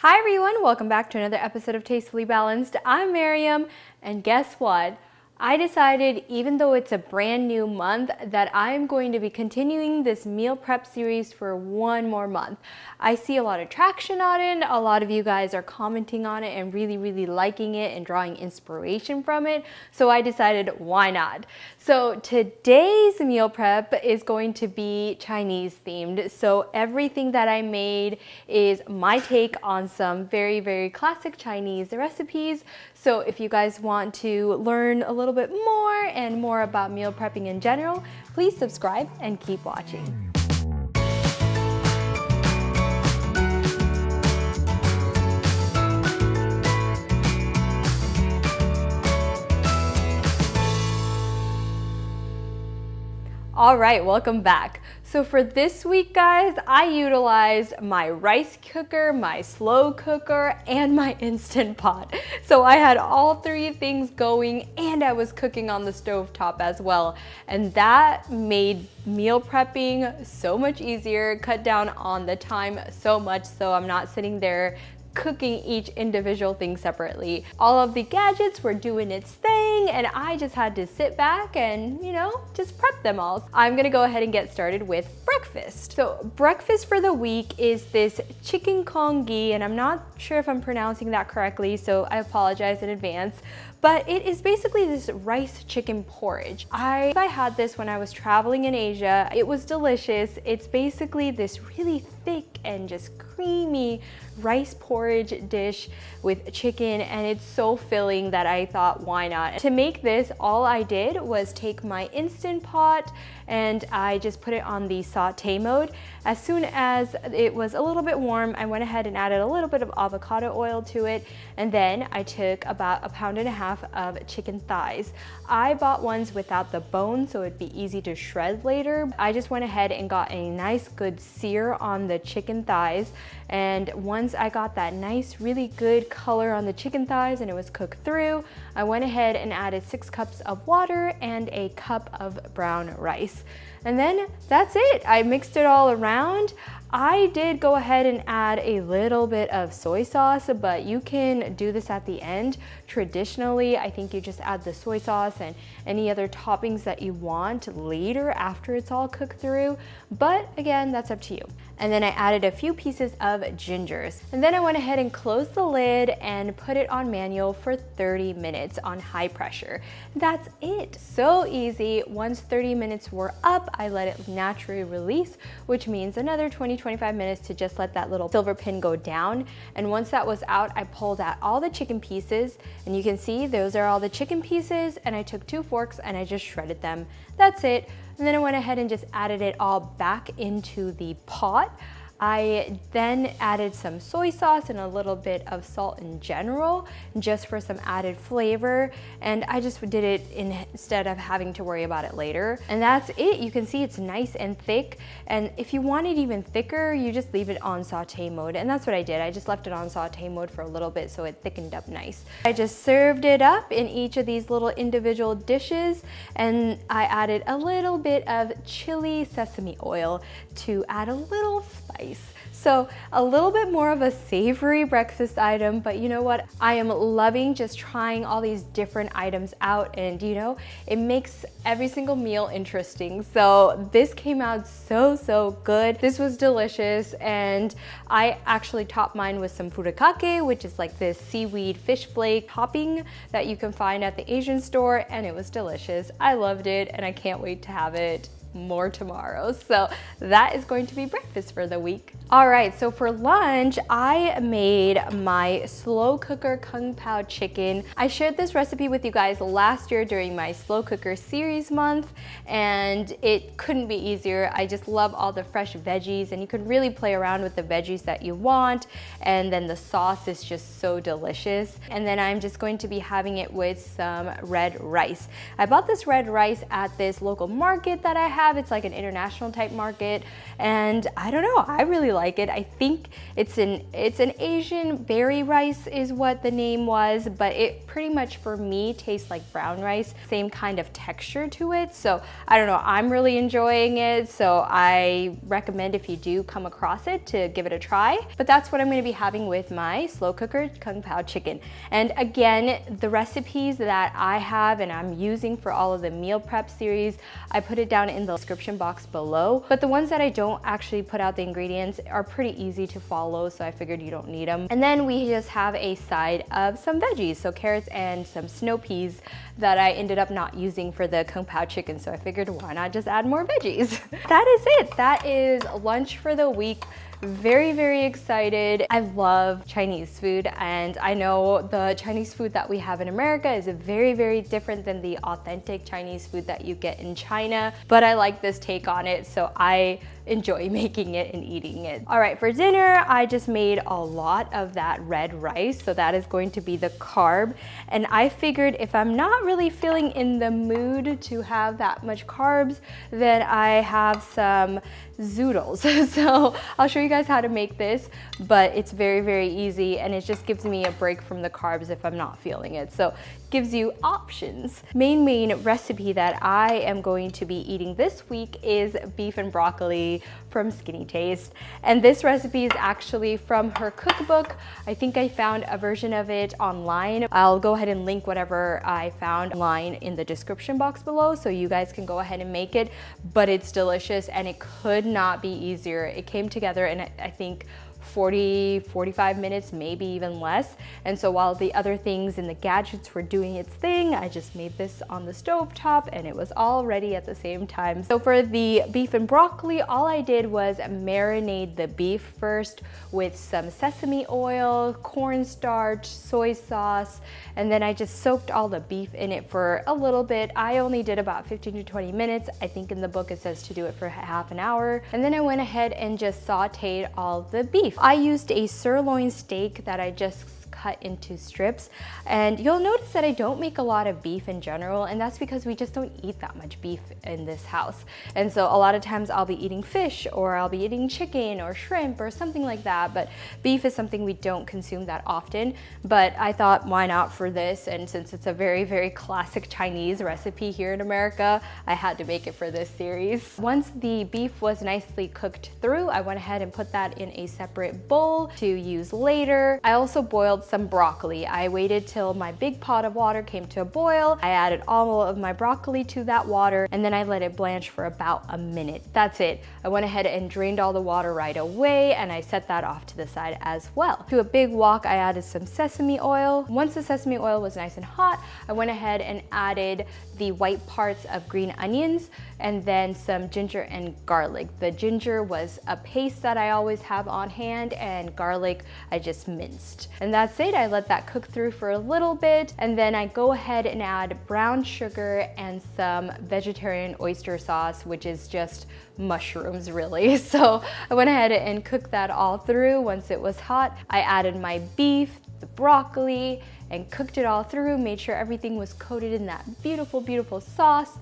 Hi everyone, welcome back to another episode of Tastefully Balanced. I'm Miriam, and guess what? I decided, even though it's a brand new month, that I'm going to be continuing this meal prep series for one more month. I see a lot of traction on it. A lot of you guys are commenting on it and really liking it and drawing inspiration from it. So I decided, why not? So today's meal prep is going to be Chinese themed. So everything that I made is my take on some very classic Chinese recipes. So if you guys want to learn a little bit more about meal prepping in general, please subscribe and keep watching. All right, welcome back. So for this week, guys, I utilized my rice cooker, my slow cooker, and my Instant Pot. So I had all three things going, and I was cooking on the stovetop as well. And that made meal prepping so much easier, cut down on the time so much, so I'm not sitting there cooking each individual thing separately. All of the gadgets were doing its thing, and I just had to sit back and, just prep them all. I'm gonna go ahead and get started with breakfast. So breakfast for the week is this chicken congee, and I'm not sure if I'm pronouncing that correctly, so I apologize in advance. But it is basically this rice chicken porridge. I had this when I was traveling in Asia. It was delicious. It's basically this really thick and just creamy rice porridge dish with chicken, and it's so filling that I thought, why not? To make this, all I did was take my Instant Pot and I just put it on the saute mode. As soon as it was a little bit warm, I went ahead and added a little bit of avocado oil to it, and then I took about 1.5 pounds of chicken thighs. I bought ones without the bone, so it'd be easy to shred later. I just went ahead and got a nice good sear on the chicken thighs, and once I got that nice really good color on the chicken thighs and it was cooked through, I went ahead and added 6 cups of water and a cup of brown rice. And then that's it. I mixed it all around. I did go ahead and add a little bit of soy sauce, but you can do this at the end. Traditionally, I think you just add the soy sauce and any other toppings that you want later after it's all cooked through. But again, that's up to you. And then I added a few pieces of gingers. And then I went ahead and closed the lid and put it on manual for 30 minutes on high pressure. That's it. So easy. Once 30 minutes were up, I let it naturally release, which means another 20-25 minutes to just let that little silver pin go down. And once that was out, I pulled out all the chicken pieces, and you can see those are all the chicken pieces, and I took 2 forks and I just shredded them. That's it. And then I went ahead and just added it all back into the pot. I then added some soy sauce and a little bit of salt in general, just for some added flavor. And I just did it instead of having to worry about it later. And that's it. You can see it's nice and thick. And if you want it even thicker, you just leave it on saute mode. And that's what I did. I just left it on saute mode for a little bit so it thickened up nice. I just served it up in each of these little individual dishes, and I added a little bit of chili sesame oil to add a little spice. So a little bit more of a savory breakfast item, but you know what? I am loving just trying all these different items out, and it makes every single meal interesting. So this came out so good. This was delicious, and I actually topped mine with some furikake, which is like this seaweed fish flake topping that you can find at the Asian store, and it was delicious. I loved it, and I can't wait to have it more tomorrow. So that is going to be breakfast for the week. All right, so for lunch, I made my slow cooker Kung Pao chicken. I shared this recipe with you guys last year during my slow cooker series month, and it couldn't be easier. I just love all the fresh veggies, and you can really play around with the veggies that you want, and then the sauce is just so delicious. And then I'm just going to be having it with some red rice. I bought this red rice at this local market that I have. It's like an international type market, and I don't know, I really like it. I think it's an Asian berry rice is what the name was, but it pretty much for me tastes like brown rice, same kind of texture to it. So I don't know, I'm really enjoying it. So I recommend if you do come across it to give it a try. But that's what I'm gonna be having with my slow cooker Kung Pao chicken. And again, the recipes that I have and I'm using for all of the meal prep series, I put it down in the description box below. But the ones that I don't actually put out the ingredients are pretty easy to follow, so I figured you don't need them. And then we just have a side of some veggies, so carrots and some snow peas that I ended up not using for the Kung Pao chicken, so I figured why not just add more veggies. That is it. That is lunch for the week. Very, very excited. I love Chinese food, and I know the Chinese food that we have in America is very, very different than the authentic Chinese food that you get in China, but I like this take on it, so I enjoy making it and eating it. All right, for dinner, I just made a lot of that red rice, so that is going to be the carb, and I figured if I'm not really feeling in the mood to have that much carbs, then I have some zoodles. So I'll show you guys how to make this, but it's very, very easy, and it just gives me a break from the carbs if I'm not feeling it. So gives you options. Main recipe that I am going to be eating this week is beef and broccoli from Skinnytaste. And this recipe is actually from her cookbook. I think I found a version of it online. I'll go ahead and link whatever I found online in the description box below, so you guys can go ahead and make it, but it's delicious and it could not be easier. It came together in I think 45 minutes, maybe even less. And so while the other things and the gadgets were doing its thing, I just made this on the stove top and it was all ready at the same time. So for the beef and broccoli, all I did was marinate the beef first with some sesame oil, cornstarch, soy sauce, and then I just soaked all the beef in it for a little bit. I only did about 15 to 20 minutes. I think in the book it says to do it for half an hour. And then I went ahead and just sauteed all the beef. I used a sirloin steak that I just cut into strips, and you'll notice that I don't make a lot of beef in general, and that's because we just don't eat that much beef in this house. And so a lot of times I'll be eating fish, or I'll be eating chicken or shrimp or something like that, but beef is something we don't consume that often. But I thought, why not for this? And since it's a very, very classic Chinese recipe here in America, I had to make it for this series. Once the beef was nicely cooked through, I went ahead and put that in a separate bowl to use later. I also boiled some broccoli. I waited till my big pot of water came to a boil. I added all of my broccoli to that water, and then I let it blanch for about a minute. That's it. I went ahead and drained all the water right away, and I set that off to the side as well. To a big wok, I added some sesame oil. Once the sesame oil was nice and hot, I went ahead and added the white parts of green onions and then some ginger and garlic. The ginger was a paste that I always have on hand, and garlic I just minced. And that's it. I let that cook through for a little bit, and then I go ahead and add brown sugar and some vegetarian oyster sauce, which is just mushrooms really. So I went ahead and cooked that all through. Once it was hot, I added my beef, the broccoli, and cooked it all through, made sure everything was coated in that beautiful, beautiful sauce.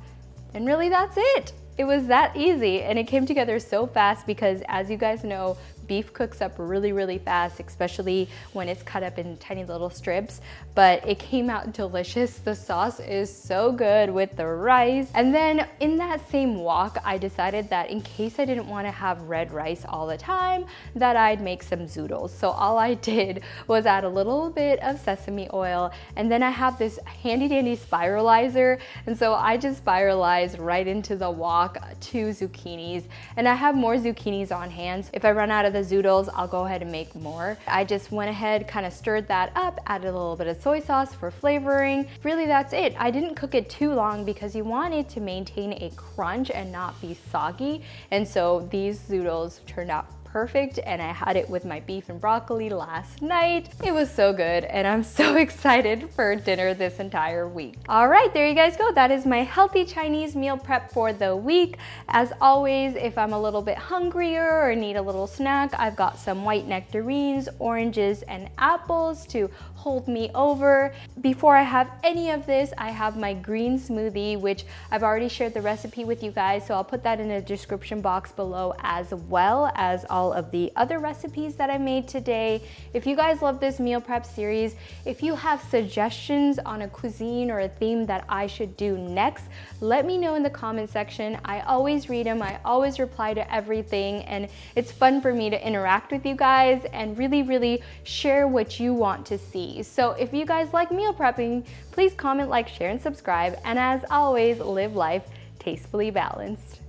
And really that's it. It was that easy, and it came together so fast because, as you guys know, beef cooks up really, really fast, especially when it's cut up in tiny little strips, but it came out delicious. The sauce is so good with the rice. And then in that same wok, I decided that in case I didn't want to have red rice all the time, that I'd make some zoodles. So all I did was add a little bit of sesame oil, and then I have this handy dandy spiralizer, and so I just spiralized right into the wok 2 zucchinis, and I have more zucchinis on hand. If I run out of the zoodles, I'll go ahead and make more. I just went ahead, kind of stirred that up, added a little bit of soy sauce for flavoring. Really, that's it. I didn't cook it too long because you want it to maintain a crunch and not be soggy. And so these zoodles turned out perfect, and I had it with my beef and broccoli last night. It was so good, and I'm so excited for dinner this entire week. All right, there you guys go. That is my healthy Chinese meal prep for the week. As always, if I'm a little bit hungrier or need a little snack, I've got some white nectarines, oranges, and apples to hold me over. Before I have any of this, I have my green smoothie, which I've already shared the recipe with you guys, so I'll put that in the description box below, as well as all all of the other recipes that I made today. If you guys love this meal prep series, if you have suggestions on a cuisine or a theme that I should do next, let me know in the comment section. I always read them, I always reply to everything, and it's fun for me to interact with you guys and really share what you want to see. So if you guys like meal prepping, please comment, like, share, and subscribe. And as always, live life tastefully balanced.